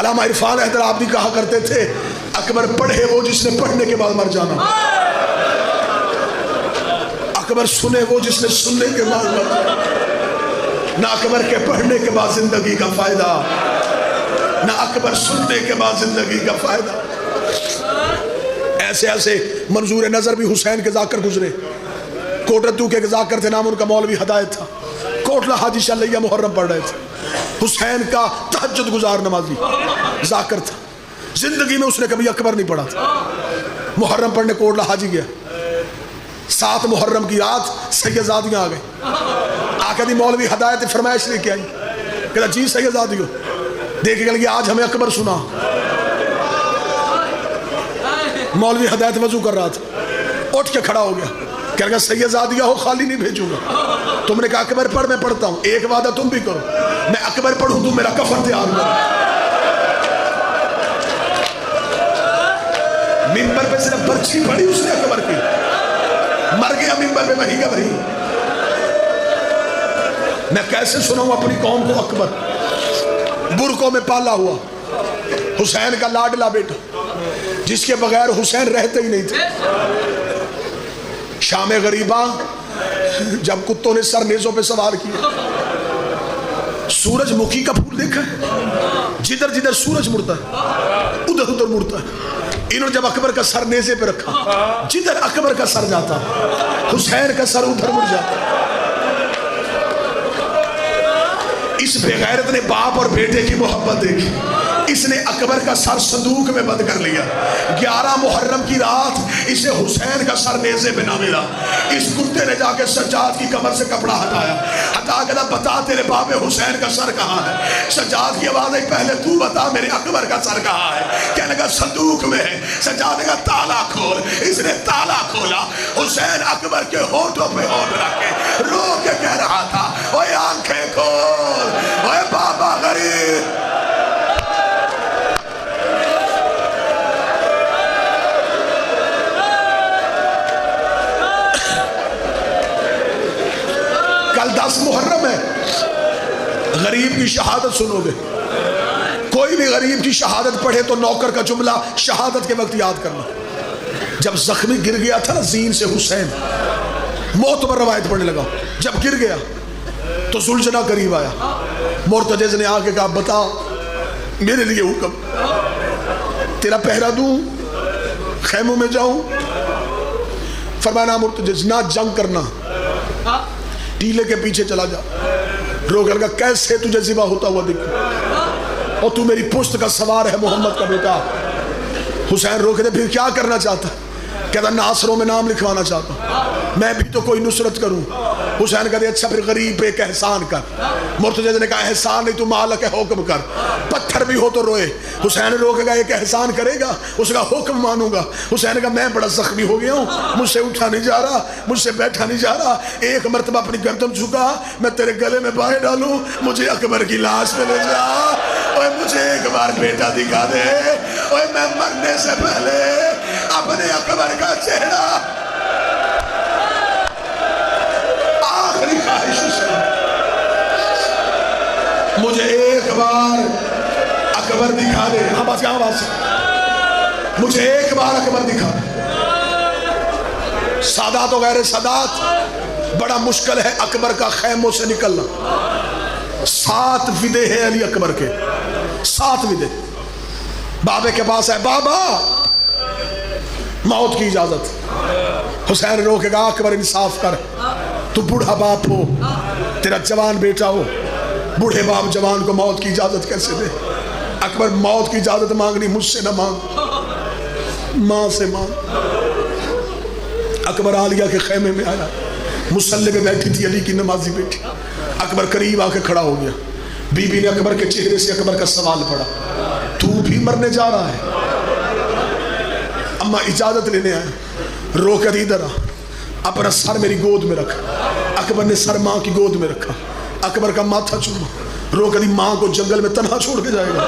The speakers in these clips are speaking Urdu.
علامہ عرفان حیدر آپ بھی کہا کرتے تھے اکبر پڑھے وہ جس نے پڑھنے کے بعد مر جانا، اکبر سنے وہ جس نے سننے کے بعد مر جانا۔ نہ اکبر کے پڑھنے کے بعد زندگی کا فائدہ، نہ اکبر سننے کے بعد زندگی کا فائدہ۔ ایسے ایسے منظور نظر بھی حسین کے ذاکر گزرے، کوٹرتو کے ذاکر تھے، نام ان کا مولوی ہدایت تھا، کوٹلہ حاجی شاہ لیہ محرم پڑھ رہے تھے۔ حسین کا تہجد گزار نمازی ذاکر تھا، زندگی میں اس نے کبھی اکبر نہیں پڑھا تھا۔ محرم پڑھنے کوٹلہ حاجی گیا، 7 محرم کی رات سیدزادیاں آ گئیں، آقا دی مولوی ہدایت فرمائش لے کے آئی، کہتا جی سیدزادیوں دیکھے گا لگی آج ہمیں اکبر سنا۔ مولوی ہدایت وضو کر رہا تھا، اٹھ کے کھڑا ہو گیا، کہہ لگا سیدزادیہ ہو خالی نہیں بھیجوں گا، تم نے کہا اکبر پڑھ میں پڑھتا ہوں، ایک وعدہ تم بھی کرو، میں اکبر پڑھوں تم میرا کفن تیار کرو۔ ممبر پہ صرف برچھی پڑی اس نے اکبر کی، مر گیا ممبر پہ وہی کا وہی۔ میں کیسے سناؤں اپنی قوم کو اکبر؟ برکوں میں پالا ہوا حسین کا لاڈلا بیٹا، جس کے بغیر حسین رہتے ہی نہیں تھے۔ شام غریباں جب کتوں نے سر نیزوں پہ سوار کیا، سورج مکھی کا پھول دیکھا ہے، جدھر جدھر سورج مڑتا ہے ادھر ادھر مڑتا ہے۔ انہوں نے جب اکبر کا سر نیزے پہ رکھا، جدھر اکبر کا سر جاتا حسین کا سر ادھر مڑ جاتا۔ اس بے غیرت نے باپ اور بیٹے کی محبت دیکھی، اس نے اکبر کا سر صندوق میں بند کر لیا۔ 11 محرم کی رات اسے حسین کا سر نیزے پہ نہ ملا، اس کتے نے جا کے سجاد کی کمر سے کپڑا ہٹایا، ہٹا کے بتا تیرے باپ حسین کا سر کہاں ہے؟ سجاد کی آواز ہے پہلے تو بتا میرے اکبر کا سر کہاں ہے؟ کہنے لگا صندوق میں ہے۔ سجاد نے کہا تالا کھول، اس نے تالا کھولا، حسین اکبر کے ہونٹوں پہ ہونٹ رکھ کے رو کے کہہ رہا تھا اوے آنکھیں کھول، اوے بابا غریب۔ کل 10 محرم ہے، غریب کی شہادت سنو گے۔ کوئی بھی غریب کی شہادت پڑھے تو نوکر کا جملہ شہادت کے وقت یاد کرنا۔ جب زخمی گر گیا تھا نا زین سے حسین، معتبر روایت پڑھنے لگا، جب گر گیا تو زلجنا قریب آیا، مرتجز نے آ کے کہا بتا میرے لیے حکم، تیرا پہرا دوں، خیموں میں جاؤں؟ فرمایا مرتجز نہ جنگ کرنا، ٹیلے کے پیچھے چلا جا۔ رو کر کہا کیسے تجھے ذبح ہوتا ہوا دیکھوں، اور تو میری پشت کا سوار ہے محمد کا بیٹا۔ حسین رو کے پھر کیا کرنا چاہتا؟ کہتا ناصروں میں نام لکھوانا چاہتا ہوں، میں بھی تو کوئی نصرت کروں۔ حسین کہتے اچھا پھر غریب پہ ایک احسان کر۔ مرتضی نے کہا احسان نہیں تو مالک ہے حکم کر، پتھر بھی ہو تو روئے۔ حسین رو کے کہا ایک احسان کرے گا؟ اس کا حکم مانوں گا۔ حسین کہا میں بڑا زخمی ہو گیا ہوں، مجھ سے اٹھا نہیں جا رہا، مجھ سے بیٹھا نہیں جا رہا، ایک مرتبہ اپنی گردن جھکا، میں تیرے گلے میں باہیں ڈالوں، مجھے اکبر کی لاش پہ لے جا، اوے مجھے ایک بار بیٹا دکھا دے، اوے میں مرنے سے پہلے اپنے اکبر کا چہرہ آخری خواہش سے مجھے ایک بار اکبر دکھا دے۔ ہاں بس کہاں بات سے مجھے ایک بار اکبر دکھا دے۔ سادات و غیر سادات بڑا مشکل ہے اکبر کا خیموں سے نکلنا۔ 7 ودے ہیں علی اکبر کے، 7 ودے۔ بابے کے پاس ہے بابا موت کی اجازت۔ حسین رو کے کہا اکبر انصاف کر، تو بوڑھا باپ ہو، تیرا جوان بیٹا ہو، بوڑھے باپ جوان کو موت کی اجازت کیسے دے؟ اکبر موت کی اجازت مانگنی مجھ سے نہ مانگ، ماں سے مانگ۔ اکبر عالیہ کے خیمے میں آیا، مصلی پہ بیٹھی تھی علی کی نمازی بیٹی۔ اکبر قریب آ کے کھڑا ہو گیا، بی بی نے اکبر کے چہرے سے اکبر کا سوال پڑھا، تو بھی مرنے جا رہا ہے؟ اماں اجازت لینے آیا، رو کر ادھر آ، اپنا سر میری گود میں رکھ۔ اکبر نے سر ماں کی گود میں رکھا، اکبر کا ماتھا چوما، رو کر ماں کو جنگل میں تنہا چھوڑ کے جائے گا؟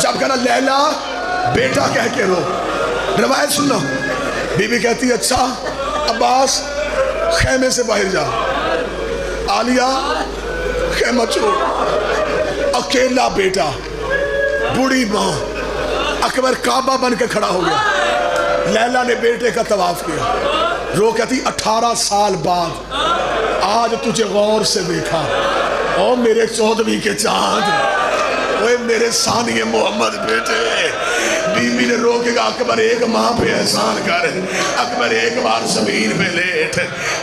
جب کہنا لیلا بیٹا کہہ کے رو. روایت سننا, بی بی کہتی ہے اچھا عباس خیمے سے باہر جا. عالیہ خیمہ چھوڑ. اکیلا بیٹا, بوڑھی ماں, اکبر کعبہ بن کے کھڑا ہو گیا. لیلا نے بیٹے کا طواف کیا. رو کہتی 18 سال بعد آج تجھے غور سے دیکھا, او میرے 14ویں کے چاند, اوے میرے ثانی محمد بیٹے. بی بی نے رو کے کہا اکبر ایک ماں پہ احسان کر, اکبر ایک بار زمین پہ لیٹ,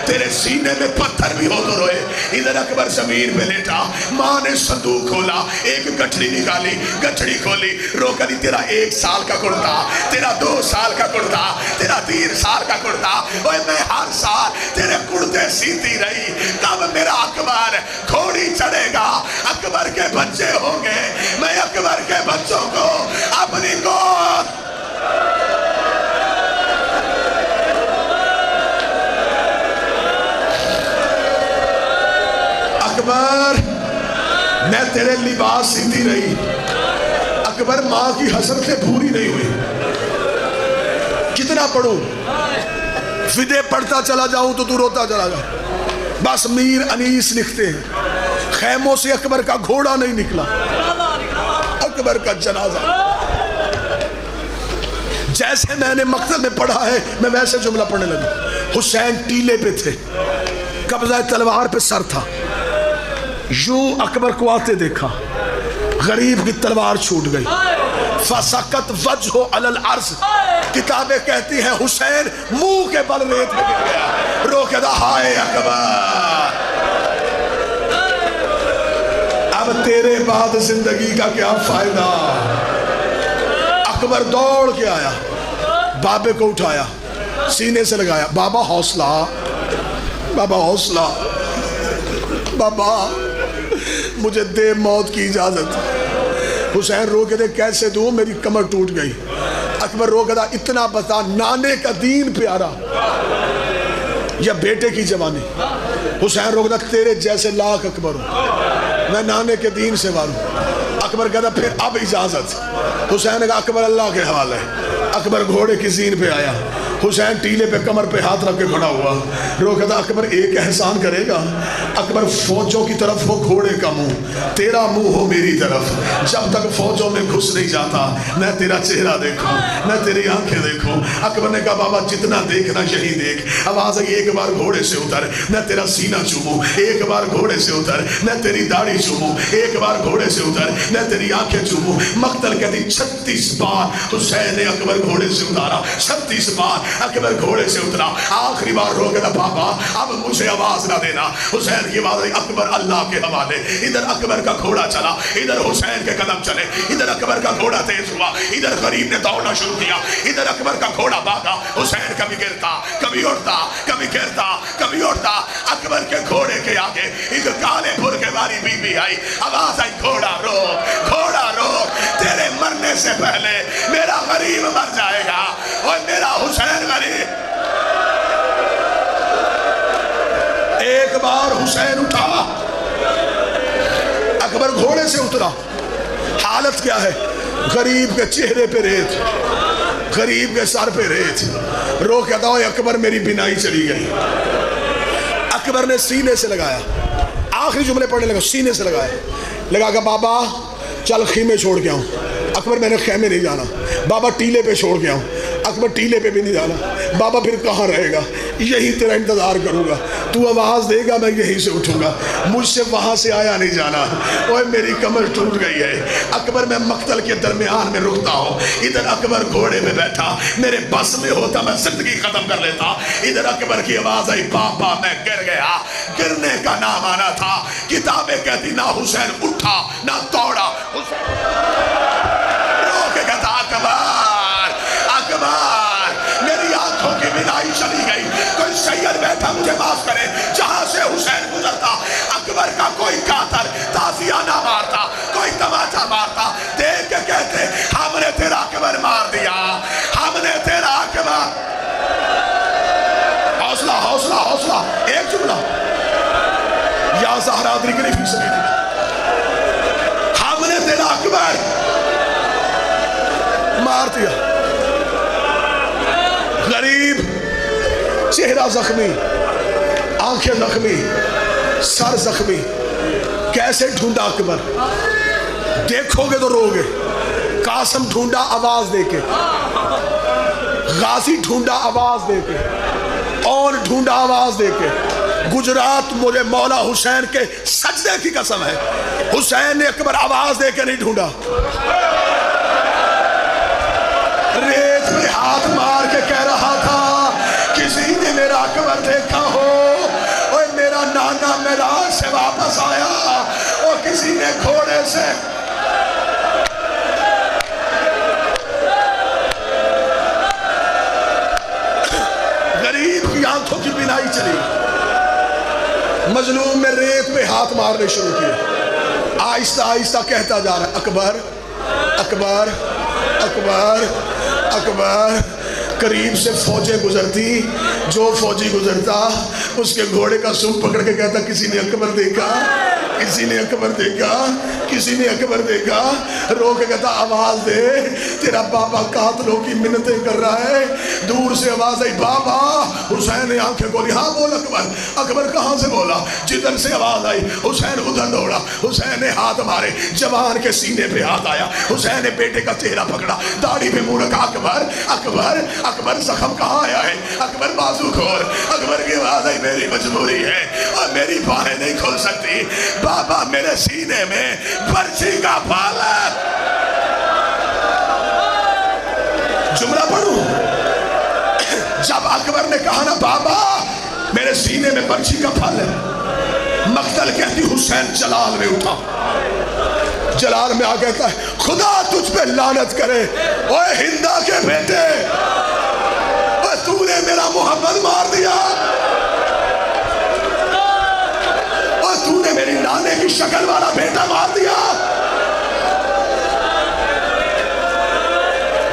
تیرے سینے میں پتھر بھی ہو تو روئے. ادھر اکبر زمین پہ لیٹا, ماں نے صندوق کھولا, ایک گٹھڑی نکالی, گٹھڑی کھولی. رو کہی تیرا 1 سال کا کرتا, تیرا 2 سال کا کرتا, تیرا 3 سال کا کرتا, اوے میں ہر سال تیرے کرتے سیتی رہی. تب میرا اکبر گھوڑی چڑھے گا, اکبر کے بچے ہوں گے, میں اکبر کے بچوں کو اپنی گود. اکبر میں تیرے لباس سیتی رہی, اکبر ماں کی حسرتیں پوری نہیں ہوئی. کتنا پڑھوں, فدے پڑھتا چلا جاؤں تو روتا چلا جا. بس میر انیس لکھتے ہیں خیموں سے اکبر کا گھوڑا نہیں نکلا, اکبر کا جنازہ. جیسے میں نے مقتل میں پڑھا ہے میں ویسے جملہ پڑھنے لگا. حسین ٹیلے پہ تھے, قبضہ تلوار پہ سر تھا, یوں اکبر کو آتے دیکھا, غریب کی تلوار چھوٹ گئی. فسقط وجہو علی الارض, کتابیں کہتی ہیں حسین منہ کے بل ریت میں گر گیا. رو کے دا ہائے اکبر, اب تیرے بعد زندگی کا کیا فائدہ. اکبر دوڑ کے آیا, بابے کو اٹھایا, سینے سے لگایا. بابا حوصلہ, بابا حوصلہ, بابا مجھے دے موت کی اجازت. حسین رو کے دے کیسے دوں, میری کمر ٹوٹ گئی. اکبر رو کے دا اتنا بتا, نانے کا دین پیارا یا بیٹے کی جوانی. حسین رو کے دا تیرے جیسے لاکھ اکبر ہوں, میں نانے کے دین سے والوں. اکبر کہتا پھر اب اجازت. حسین نے کہا اکبر اللہ کے حوالے. اکبر گھوڑے کی زین پہ آیا, حسین ٹیلے پہ کمر پہ ہاتھ رکھ کے کھڑا ہوا. رو کہتا اکبر ایک احسان کرے گا, اکبر فوجوں کی طرف ہو گھوڑے کا منہ, تیرا منہ ہو میری طرف. جب تک فوجوں میں گھس نہیں جاتا میں تیرا چہرہ دیکھوں, میں تیری آنکھیں دیکھوں. اکبر نے کہا بابا جتنا دیکھنا یہی دیکھ. آواز آئی ایک بار گھوڑے سے اتر, میں تیرا سینہ چوموں. ایک بار گھوڑے سے اتر, میں تیری داڑھی چوموں. ایک بار گھوڑے سے اتر, میں تیری آنکھیں چوموں. مقتل کہتی 36 بار حسین نے اکبر گھوڑے سے اتارا. 36 بار اکبر گھوڑے سے اترا. آخری بار رو گیا بابا اب مجھے آواز نہ دینا. حسین کی آواز آئی اکبر اللہ کے حوالے. ادھر اکبر کا گھوڑا چلا, ادھر حسین کے قدم چلے. ادھر اکبر کا گھوڑا تیز ہوا, ادھر غریب نے دوڑنا شروع کیا. ادھر اکبر کا گھوڑا بھاگا. حسین کبھی گرتا, کبھی اڑتا, کبھی گرتا, کبھی اڑتا. اکبر کے گھوڑے کے آگے ایک کالے پور کے والی بی بی آئی. آواز آئی گھوڑا روک, گھوڑا روک, تیرے مرنے سے پہلے میرا غریب مر جائے گا اور میرا حسین غریب. ایک بار حسین اٹھا, اکبر گھوڑے سے اترا. حالت کیا ہے, غریب کے چہرے پہ ریت, غریب کے سر پہ ریت. رو کہتا ہوں اکبر میری بینائی چلی گئی. اکبر نے سینے سے لگایا, آخری جملے پڑھنے لگا, سینے سے لگایا. لگا کہ بابا چل خیمے چھوڑ کے آؤں. اکبر میں نے خیمے نہیں جانا. بابا ٹیلے پہ چھوڑ کے آؤں. اکبر ٹیلے پہ بھی نہیں جانا. بابا پھر کہاں رہے گا, یہی تیرا انتظار کروں گا. تو آواز دے گا میں یہیں سے اٹھوں گا, مجھ سے وہاں سے آیا نہیں جانا. اوہ میری کمر ٹوٹ گئی ہے. اکبر میں مقتل کے درمیان میں رکتا ہوں. ادھر اکبر گھوڑے میں بیٹھا, میرے بس میں ہوتا میں زندگی ختم کر لیتا. ادھر اکبر کی آواز آئی بابا میں گر گیا. گرنے کا نام آنا تھا. کتابیں کہتی نہ حسین اٹھا نہ توڑا. رو کے کہتا اکبر, اکبر میری آنکھوں کی بینائی چلی گئی. کوئی سید بیٹھا مجھے معاف کرے, جہاں سے حسین گزرتا اکبر کا کوئی قاتل تازیہ نہ مارتا, کوئی تماچا مارتا. دیکھ کے کہتے ہم نے تیرا اکبر مار دیا, ہم نے تیرا اکبر. حوصلہ حوصلہ حوصلہ. ایک جملہ یا زہرا ادرکنی فی سبیل اللہ, ہم نے تیرا اکبر مار دیا. غریب چہرہ زخمی, آنکھیں زخمی, سر زخمی. کیسے ڈھونڈا اکبر, دیکھو گے تو رو گے. قاسم ڈھونڈا آواز دے کے, غازی ڈھونڈا آواز دے کے, اور ڈھونڈا آواز دے کے. گجرات مجھے مولا حسین کے سجدے کی قسم ہے, حسین نے اکبر آواز دے کے نہیں ڈھونڈا. ریت میں ہاتھ مار کے کہہ رہا تھا کسی نے میرا اکبر دیکھا ہو, اور میرا نانا میراث سے واپس آیا, اور کسی نے گھوڑے سے. غریب کی آنکھوں کی بینائی چلی, مظلوم میں ریت میں ہاتھ مارنے شروع کیے. آہستہ آہستہ کہتا جا رہا ہے اکبر اکبر اکبر اکبر. قریب سے فوجیں گزرتی, جو فوجی گزرتا اس کے گھوڑے کا سم پکڑ کے کہتا کسی نے اکبر دیکھا, کسی نے اکبر دیکھا, کسی نے اکبر دیکھا. رو کے کہتا آواز دے, تیرا بابا قاتلوں کی منتیں کر رہا ہے. دور سے آواز آئی بابا. حسین نے آنکھیں کھولی, ہاں بول اکبر. اکبر کہاں سے بولا؟ جدھر سے آواز آئی حسین ادھر دوڑا. حسین نے ہاتھ مارے, جوان کے سینے پہ ہاتھ آیا. حسین نے بیٹے کا چہرہ پکڑا, داڑھی پہ منہ رکھا. اکبر اکبر اکبر زخم کہاں آیا ہے؟ اکبر بازو کھول. اکبر کی آواز آئی میری مجبوری ہے اور میری باہیں نہیں کھول سکتی. بابا میرے سینے میں برچی کا پھل ہے. جملہ پڑھوں, جب اکبر نے کہا نا بابا میرے سینے میں برچی کا پھل ہے, مقتل کہتی حسین جلال میں اٹھا. جلال میں آ کہتا ہے خدا تجھ پہ لعنت کرے اوے ہندا کے بیٹے, اوے تو نے میرا محمد مار دیا, اور تو نے میری نانے کی شکل والا بیٹا مار دیا.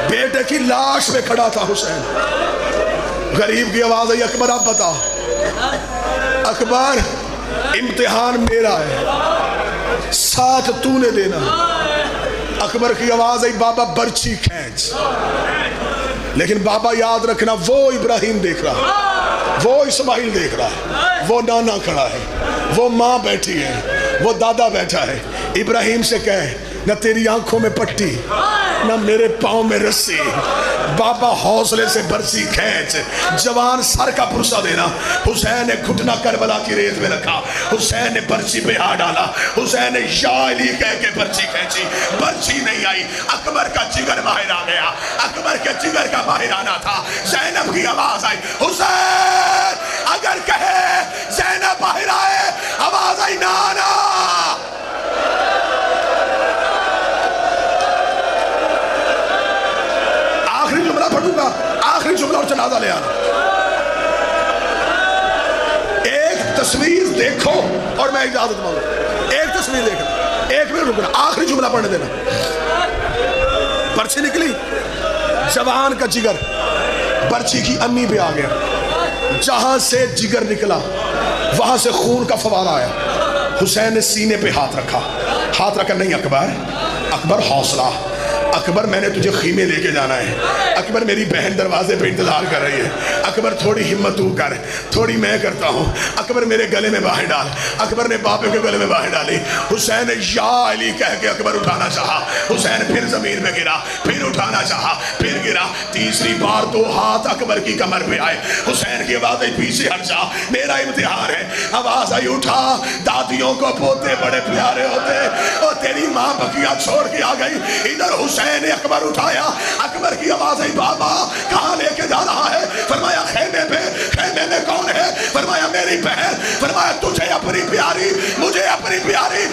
بیٹے کی لاش میں کھڑا تھا حسین. غریب کی آواز آئی اکبر آپ بتا. اکبر امتحان میرا ہے, ساتھ تو نے دینا. اکبر کی آواز آئی بابا برچی کھینچ. لیکن بابا یاد رکھنا وہ ابراہیم دیکھ رہا, وہ اسماعیل دیکھ رہا, وہ نانا کھڑا ہے, وہ ماں بیٹھی ہے, وہ دادا بیٹھا ہے. ابراہیم سے کہے نہ تیری آنکھوں میں پٹی نہ میرے پاؤں میں رسی. بابا حوصلے سے برسی کھینچ. جوان سر کا پرسا دینا. حسین نے گھٹنا کربلا کی ریت میں رکھا. حسین نے برچی پہ ہاتھ ڈالا. حسین نے یا علی کہہ کے برچی کھینچی. برچی نہیں آئی. اکبر کا جگر باہر آ گیا. اکبر کے جگر کا باہر آنا تھا. زینب کی آواز آئی حسین اگر کہے زینب باہر آئے. آواز آئی نانا. آخری جملہ پڑھوں گا, آخری جملہ اور جنازہ لے آنا. ایک تصویر دیکھو اور میں اجازت مانگوں. ایک تصویر دیکھنا, ایک منٹ رکنا, آخری جملہ پڑھنے دینا. برچی نکلی, جوان کا جگر برچی کی امی پہ آ گیا. جہاں سے جگر نکلا وہاں سے خون کا فوارہ آیا. حسین نے سینے پہ ہاتھ رکھا. ہاتھ رکھا نہیں اکبر, اکبر حوصلہ. اکبر میں نے تجھے خیمے لے کے جانا ہے. اکبر میری بہن دروازے پہ انتظار کر رہی ہے. اکبر تھوڑی ہمت تو کر, تھوڑی میں کرتا ہوں. اکبر میرے گلے میں باہیں ڈال. اکبر نے باپے کے گلے میں باہیں ڈالی. حسین نے یا علی کہہ کے اکبر اٹھانا چاہا. حسین پھر زمین میں گرا, پھر اٹھانا چاہا, پھر گرا. تیسری بار دو ہاتھ اکبر کی کمر پہ آئے. حسین کی آواز آئی پیچھے ہٹ جا, میرا امتحان ہے. آواز آئی اٹھا. دادیوں کو پوتے بڑے پیارے ہوتے, اور تیری ماں بقیہ چھوڑ کے آ گئی. ادھر حسین نے اکبر اٹھایا. اکبر کی آواز آئی بابا کہاں لے کے جا رہا ہے؟ فرمایا خیمے پہ. خیمے میں کون ہے؟ فرمایا میری بہن. فرمایا تجھے اپنی پیاری, مجھے اپنی پیاری.